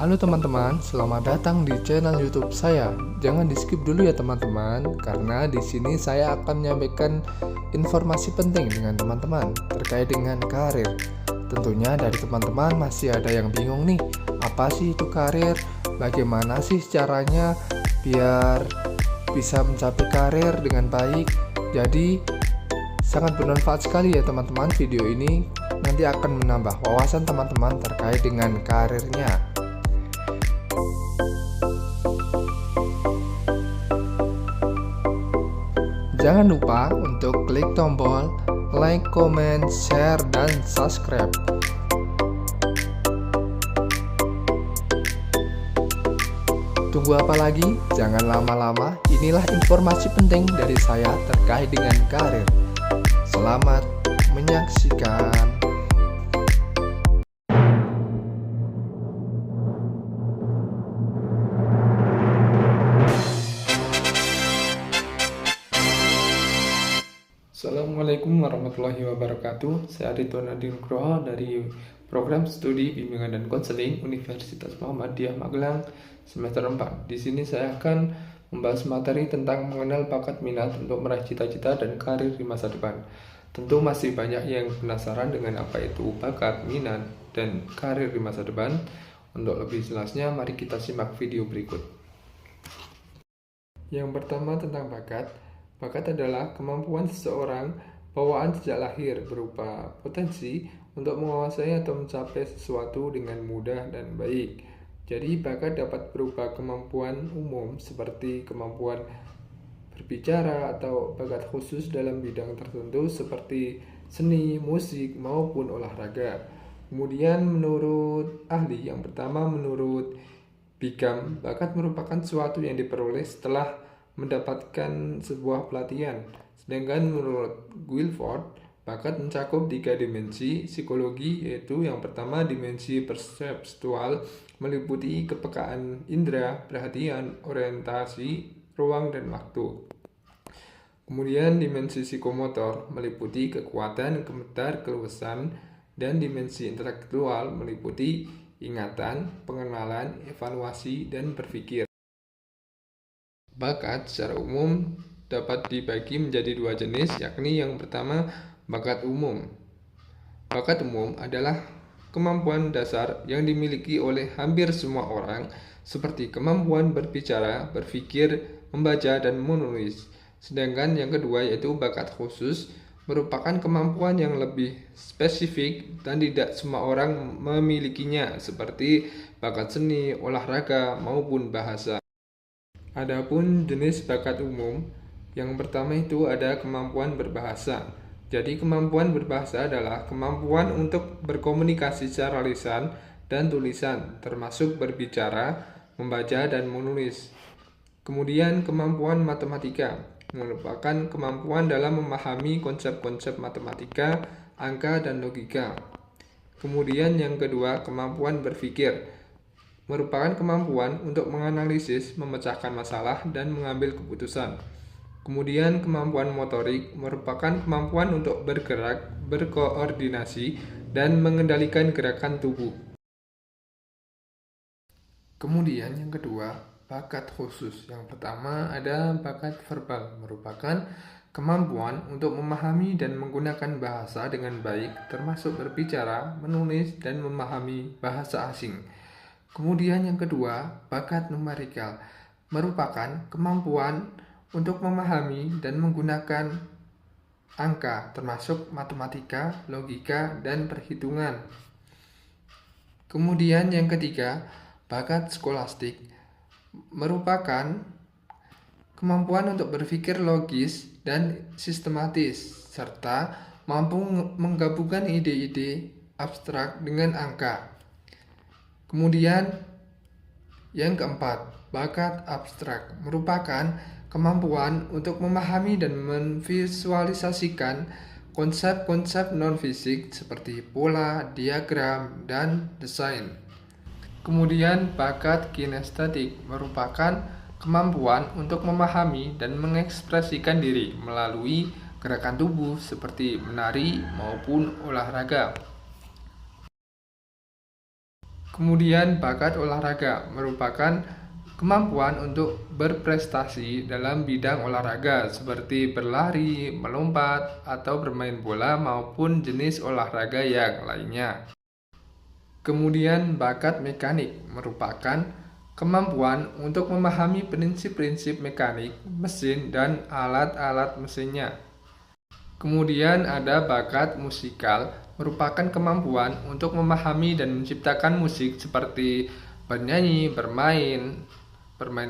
Halo teman-teman, selamat datang di channel YouTube saya. Jangan di skip dulu ya teman-teman, karena di sini saya akan menyampaikan informasi penting dengan teman-teman terkait dengan karir. Tentunya dari teman-teman masih ada yang bingung nih, apa sih itu karir? Bagaimana sih caranya biar bisa mencapai karir dengan baik? Jadi sangat bermanfaat sekali ya teman-teman, video ini nanti akan menambah wawasan teman-teman terkait dengan karirnya. Jangan lupa untuk klik tombol like, comment, share, dan subscribe. Tunggu apa lagi? Jangan lama-lama. Inilah informasi penting dari saya terkait dengan karir. Selamat menyaksikan. Assalamualaikum warahmatullahi wabarakatuh. Saya Ridwan Adi Nugroho dari Program Studi Bimbingan dan Konseling Universitas Muhammadiyah Magelang semester 4. Di sini saya akan membahas materi tentang mengenal bakat minat untuk meraih cita-cita dan karir di masa depan. Tentu masih banyak yang penasaran dengan apa itu bakat, minat, dan karir di masa depan. Untuk lebih jelasnya, mari kita simak video berikut. Yang pertama tentang bakat. Bakat adalah kemampuan seseorang bawaan sejak lahir berupa potensi untuk menguasai atau mencapai sesuatu dengan mudah dan baik. Jadi bakat dapat berupa kemampuan umum seperti kemampuan berbicara atau bakat khusus dalam bidang tertentu seperti seni, musik, maupun olahraga. Kemudian menurut ahli, yang pertama menurut Bigam, bakat merupakan sesuatu yang diperoleh setelah mendapatkan sebuah pelatihan. Sedangkan menurut Guilford, bakat mencakup 3 dimensi psikologi, yaitu yang pertama dimensi perseptual meliputi kepekaan indera, perhatian, orientasi, ruang dan waktu. Kemudian dimensi psikomotor meliputi kekuatan, gemetar, keluasan, dan dimensi intelektual meliputi ingatan, pengenalan, evaluasi, dan berpikir. Bakat secara umum dapat dibagi menjadi 2 jenis, yakni yang pertama bakat umum. Bakat umum adalah kemampuan dasar yang dimiliki oleh hampir semua orang, seperti kemampuan berbicara, berpikir, membaca, dan menulis. Sedangkan yang kedua yaitu bakat khusus, merupakan kemampuan yang lebih spesifik dan tidak semua orang memilikinya, seperti bakat seni, olahraga, maupun bahasa. Adapun jenis bakat umum, yang pertama itu ada kemampuan berbahasa. Jadi kemampuan berbahasa adalah kemampuan untuk berkomunikasi secara lisan dan tulisan, termasuk berbicara, membaca, dan menulis. Kemudian kemampuan matematika merupakan kemampuan dalam memahami konsep-konsep matematika, angka, dan logika. Kemudian yang kedua, kemampuan berpikir merupakan kemampuan untuk menganalisis, memecahkan masalah, dan mengambil keputusan. Kemudian kemampuan motorik merupakan kemampuan untuk bergerak, berkoordinasi, dan mengendalikan gerakan tubuh. Kemudian yang kedua, bakat khusus. Yang pertama ada bakat verbal, merupakan kemampuan untuk memahami dan menggunakan bahasa dengan baik, termasuk berbicara, menulis, dan memahami bahasa asing. Kemudian yang kedua, bakat numerikal, merupakan kemampuan untuk memahami dan menggunakan angka, termasuk matematika, logika, dan perhitungan. Kemudian yang ketiga, bakat skolastik, merupakan kemampuan untuk berpikir logis dan sistematis, serta mampu menggabungkan ide-ide abstrak dengan angka. Kemudian yang keempat, bakat abstrak merupakan kemampuan untuk memahami dan memvisualisasikan konsep-konsep non-fisik seperti pola, diagram, dan desain. Kemudian bakat kinestetik merupakan kemampuan untuk memahami dan mengekspresikan diri melalui gerakan tubuh seperti menari maupun olahraga. Kemudian bakat olahraga merupakan kemampuan untuk berprestasi dalam bidang olahraga seperti berlari, melompat, atau bermain bola maupun jenis olahraga yang lainnya. Kemudian bakat mekanik merupakan kemampuan untuk memahami prinsip-prinsip mekanik, mesin, dan alat-alat mesinnya. Kemudian ada bakat musikal, merupakan kemampuan untuk memahami dan menciptakan musik seperti bernyanyi, bermain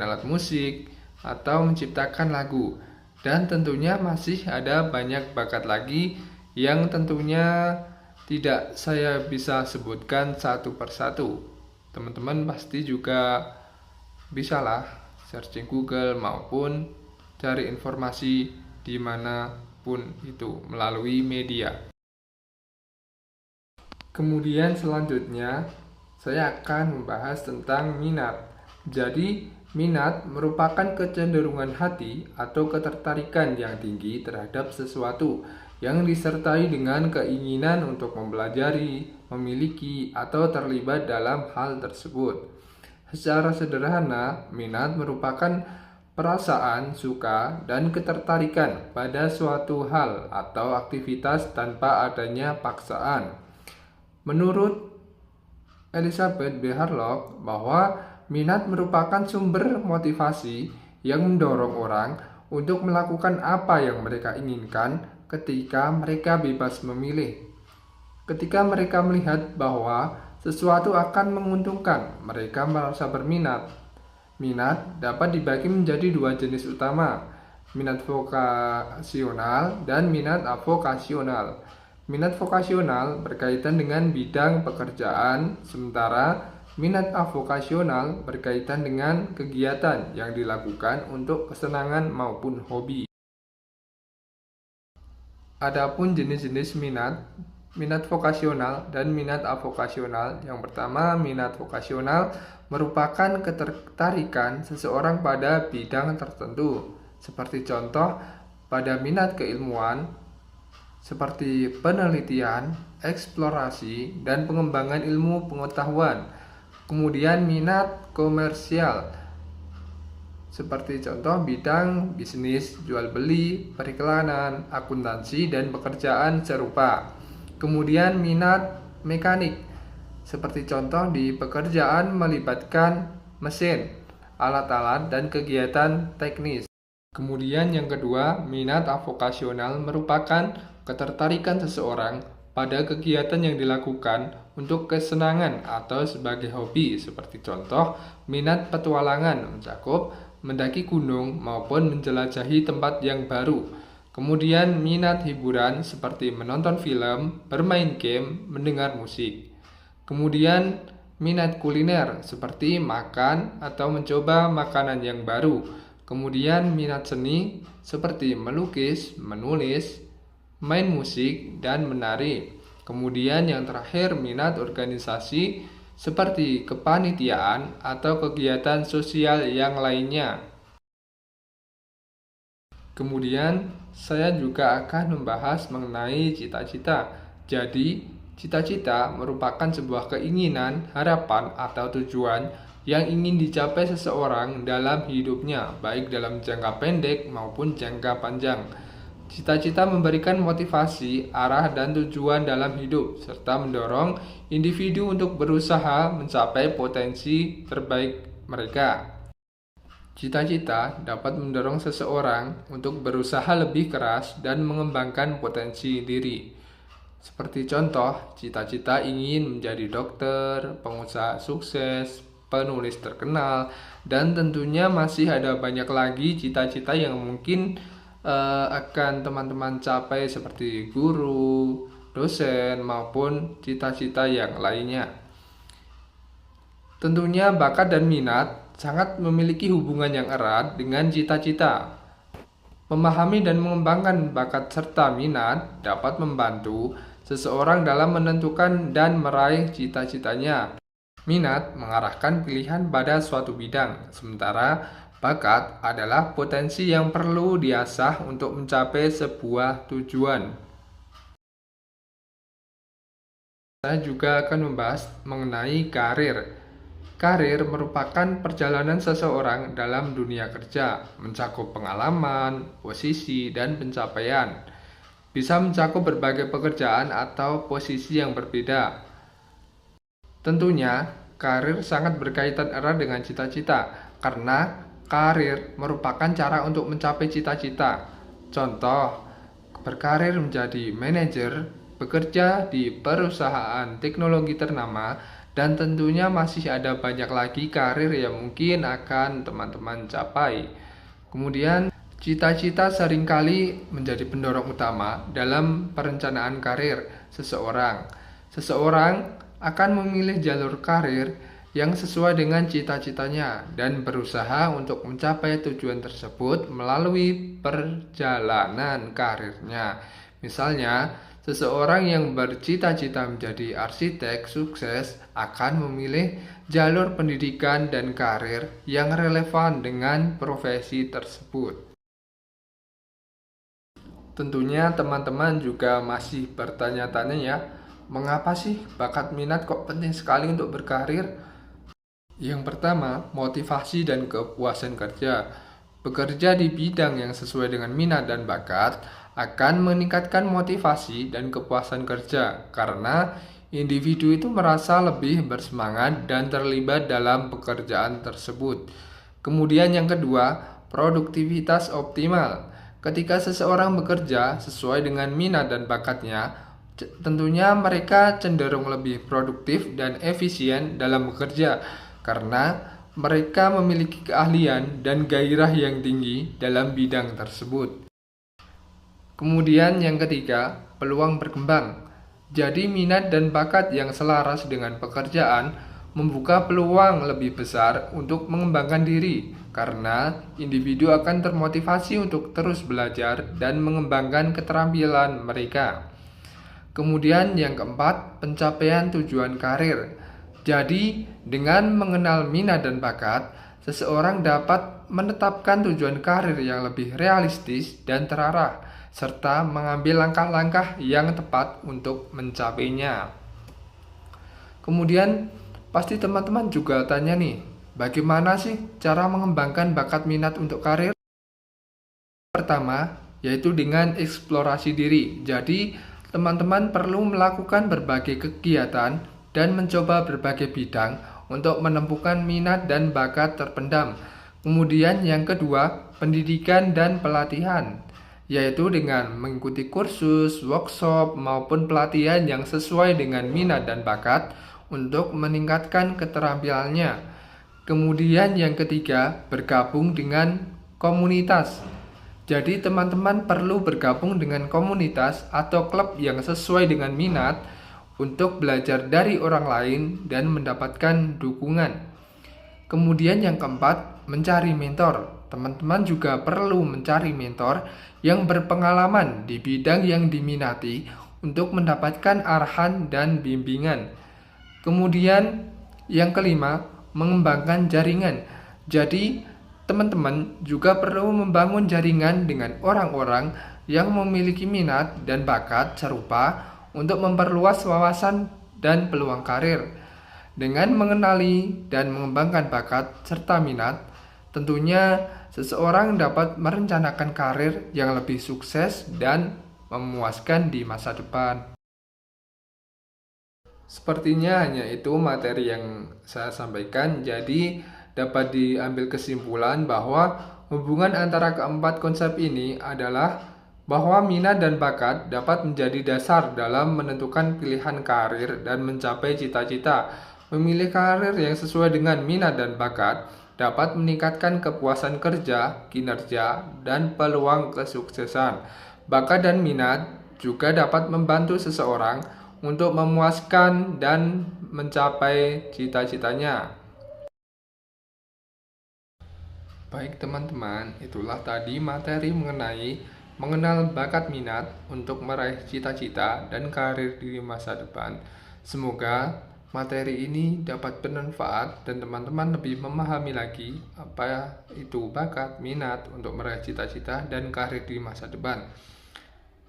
alat musik, atau menciptakan lagu. Dan tentunya masih ada banyak bakat lagi yang tentunya tidak saya bisa sebutkan satu persatu. Teman-teman pasti juga bisalah searching Google maupun cari informasi dimanapun itu melalui media. Kemudian selanjutnya saya akan membahas tentang minat. Jadi minat merupakan kecenderungan hati atau ketertarikan yang tinggi terhadap sesuatu yang disertai dengan keinginan untuk mempelajari, memiliki, atau terlibat dalam hal tersebut. Secara sederhana, minat merupakan perasaan suka dan ketertarikan pada suatu hal atau aktivitas tanpa adanya paksaan. Menurut Elizabeth B. Harlock, bahwa minat merupakan sumber motivasi yang mendorong orang untuk melakukan apa yang mereka inginkan ketika mereka bebas memilih. Ketika mereka melihat bahwa sesuatu akan menguntungkan, mereka merasa berminat. Minat dapat dibagi menjadi dua jenis utama, minat vokasional dan minat avokasional. Minat vokasional berkaitan dengan bidang pekerjaan, sementara minat avokasional berkaitan dengan kegiatan yang dilakukan untuk kesenangan maupun hobi. Adapun jenis-jenis minat vokasional dan minat avokasional. Yang pertama, minat vokasional merupakan ketertarikan seseorang pada bidang tertentu. Seperti contoh, pada minat keilmuan, seperti penelitian, eksplorasi, dan pengembangan ilmu pengetahuan. Kemudian minat komersial, seperti contoh bidang bisnis, jual beli, periklanan, akuntansi, dan pekerjaan serupa. Kemudian minat mekanik, seperti contoh di pekerjaan melibatkan mesin, alat-alat, dan kegiatan teknis. Kemudian yang kedua, minat avokasional merupakan ketertarikan seseorang pada kegiatan yang dilakukan untuk kesenangan atau sebagai hobi, seperti contoh minat petualangan mencakup mendaki gunung maupun menjelajahi tempat yang baru. Kemudian minat hiburan seperti menonton film, bermain game, mendengar musik. Kemudian minat kuliner seperti makan atau mencoba makanan yang baru. Kemudian minat seni seperti melukis, menulis, main musik, dan menari. Kemudian yang terakhir minat organisasi seperti kepanitiaan atau kegiatan sosial yang lainnya. Kemudian saya juga akan membahas mengenai cita-cita. Jadi, cita-cita merupakan sebuah keinginan, harapan, atau tujuan yang ingin dicapai seseorang dalam hidupnya, baik dalam jangka pendek maupun jangka panjang. Cita-cita memberikan motivasi, arah, dan tujuan dalam hidup, serta mendorong individu untuk berusaha mencapai potensi terbaik mereka. Cita-cita dapat mendorong seseorang untuk berusaha lebih keras dan mengembangkan potensi diri. Seperti contoh, cita-cita ingin menjadi dokter, pengusaha sukses, penulis terkenal, dan tentunya masih ada banyak lagi cita-cita yang mungkin akan teman-teman capai seperti guru, dosen, maupun cita-cita yang lainnya. Tentunya bakat dan minat sangat memiliki hubungan yang erat dengan cita-cita. Memahami dan mengembangkan bakat serta minat dapat membantu seseorang dalam menentukan dan meraih cita-citanya. Minat mengarahkan pilihan pada suatu bidang, sementara bakat adalah potensi yang perlu diasah untuk mencapai sebuah tujuan. Saya juga akan membahas mengenai karir. Karir merupakan perjalanan seseorang dalam dunia kerja, mencakup pengalaman, posisi, dan pencapaian. Bisa mencakup berbagai pekerjaan atau posisi yang berbeda. Tentunya, karir sangat berkaitan erat dengan cita-cita, karena karir merupakan cara untuk mencapai cita-cita. Contoh, berkarir menjadi manajer, bekerja di perusahaan teknologi ternama, dan tentunya masih ada banyak lagi karir yang mungkin akan teman-teman capai. Kemudian, cita-cita seringkali menjadi pendorong utama dalam perencanaan karir seseorang. Seseorang akan memilih jalur karir yang sesuai dengan cita-citanya dan berusaha untuk mencapai tujuan tersebut melalui perjalanan karirnya. Misalnya, seseorang yang bercita-cita menjadi arsitek sukses akan memilih jalur pendidikan dan karir yang relevan dengan profesi tersebut. Tentunya teman-teman juga masih bertanya-tanya ya, mengapa sih bakat minat kok penting sekali untuk berkarir? Yang pertama, motivasi dan kepuasan kerja. Bekerja di bidang yang sesuai dengan minat dan bakat akan meningkatkan motivasi dan kepuasan kerja karena individu itu merasa lebih bersemangat dan terlibat dalam pekerjaan tersebut. Kemudian yang kedua, produktivitas optimal. Ketika seseorang bekerja sesuai dengan minat dan bakatnya, tentunya mereka cenderung lebih produktif dan efisien dalam bekerja karena mereka memiliki keahlian dan gairah yang tinggi dalam bidang tersebut. Kemudian yang ketiga, peluang berkembang. Jadi minat dan bakat yang selaras dengan pekerjaan membuka peluang lebih besar untuk mengembangkan diri karena individu akan termotivasi untuk terus belajar dan mengembangkan keterampilan mereka. Kemudian yang keempat, pencapaian tujuan karir. Jadi, dengan mengenal minat dan bakat, seseorang dapat menetapkan tujuan karir yang lebih realistis dan terarah, serta mengambil langkah-langkah yang tepat untuk mencapainya. Kemudian, pasti teman-teman juga tanya nih, bagaimana sih cara mengembangkan bakat minat untuk karir? Pertama, yaitu dengan eksplorasi diri. Jadi, teman-teman perlu melakukan berbagai kegiatan dan mencoba berbagai bidang untuk menemukan minat dan bakat terpendam. Kemudian yang kedua, pendidikan dan pelatihan, yaitu dengan mengikuti kursus, workshop, maupun pelatihan yang sesuai dengan minat dan bakat untuk meningkatkan keterampilannya. Kemudian yang ketiga, bergabung dengan komunitas. Jadi teman-teman perlu bergabung dengan komunitas atau klub yang sesuai dengan minat untuk belajar dari orang lain dan mendapatkan dukungan. Kemudian yang keempat, mencari mentor. Teman-teman juga perlu mencari mentor yang berpengalaman di bidang yang diminati untuk mendapatkan arahan dan bimbingan. Kemudian yang kelima, mengembangkan jaringan. Jadi teman-teman juga perlu membangun jaringan dengan orang-orang yang memiliki minat dan bakat serupa untuk memperluas wawasan dan peluang karir. Dengan mengenali dan mengembangkan bakat serta minat, tentunya seseorang dapat merencanakan karir yang lebih sukses dan memuaskan di masa depan. Sepertinya hanya itu materi yang saya sampaikan, jadi dapat diambil kesimpulan bahwa hubungan antara keempat konsep ini adalah bahwa minat dan bakat dapat menjadi dasar dalam menentukan pilihan karir dan mencapai cita-cita. Memilih karir yang sesuai dengan minat dan bakat dapat meningkatkan kepuasan kerja, kinerja, dan peluang kesuksesan. Bakat dan minat juga dapat membantu seseorang untuk memuaskan dan mencapai cita-citanya. Baik teman-teman, itulah tadi materi mengenai mengenal bakat minat untuk meraih cita-cita dan karir di masa depan. Semoga materi ini dapat bermanfaat dan teman-teman lebih memahami lagi apa itu bakat minat untuk meraih cita-cita dan karir di masa depan.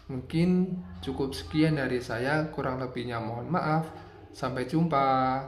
Mungkin cukup sekian dari saya, kurang lebihnya mohon maaf. Sampai jumpa.